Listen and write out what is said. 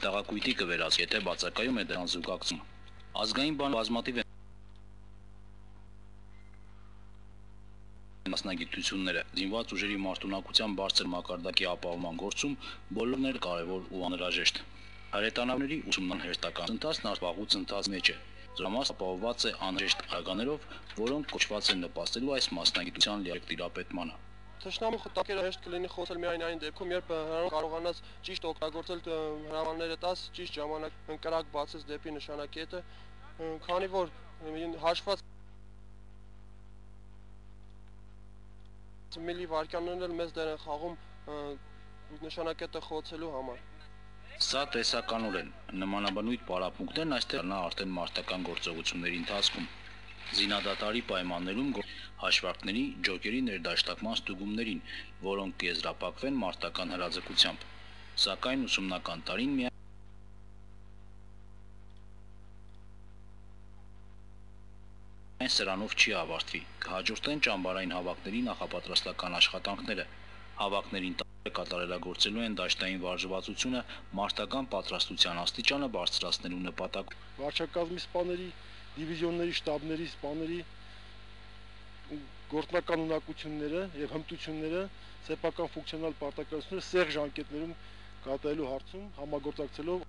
տեղակույտի կվերածի, եթե բացակայում է դրան զուգակցում։ Ազգային բան բազմաթիվ մասնագիտությունները, զինված ուժերի մարտունակության բարձր մակարդակի ապահովման գործում բոլորն էլ կարևոր ու անհրաժեշտ։ Հրետանավների ուսումնան հերթական ընթացն ապահովված ընթացի մեջ է։ Զորամաս ապահովված է անհրաժեշտ այգաներով, որոնք կոչված են նպաստելու այս մասնագիտության լիարժեք տիրապետմանը։ Թշնամու տակերը հեշտ կլինի խոսել միայն այն դեպքում, երբ կարողանաս ճիշտ օգտագործել հրամանները տաս, ճիշտ ժամանակ կրակ բացես դեպի նշանակետը, քանի որ հաշված միլի վայրկյաններն էլ մեծ դեր են խաղում նշանակետը խոցելու համար։ Սա տեսականորեն նմանաբնույթ պարապմունքներն այստեղ արդեն մարտական գործողությունների ընթացքում զինադատարի պայմաններում հաշվարկների ջոկերի ներդաշնակման ստուգումներին, որոնք կեզրափակվեն մարտական հրաձգությամբ, սակայն ուսումնական տարին միայն սրանով չի ավարտվի, կհաջորդեն ճամբարային հավաքների նախապատրաստական աշխատանքները, հավաքներին կատարելագործելու են դաշտային վարժվածությունը մարտական պատրաստության աստիճանը բարձրացնելու նպատակով։ Վարչակազմի սպաների, դիվիզիոնների, շտաբների սպաների գործնական ունակությունները եւ հմտությունները, սեփական ֆունկցիոնալ պարտականությունները սեղ ժամկետներում կատարելու հարցում համագործակցելով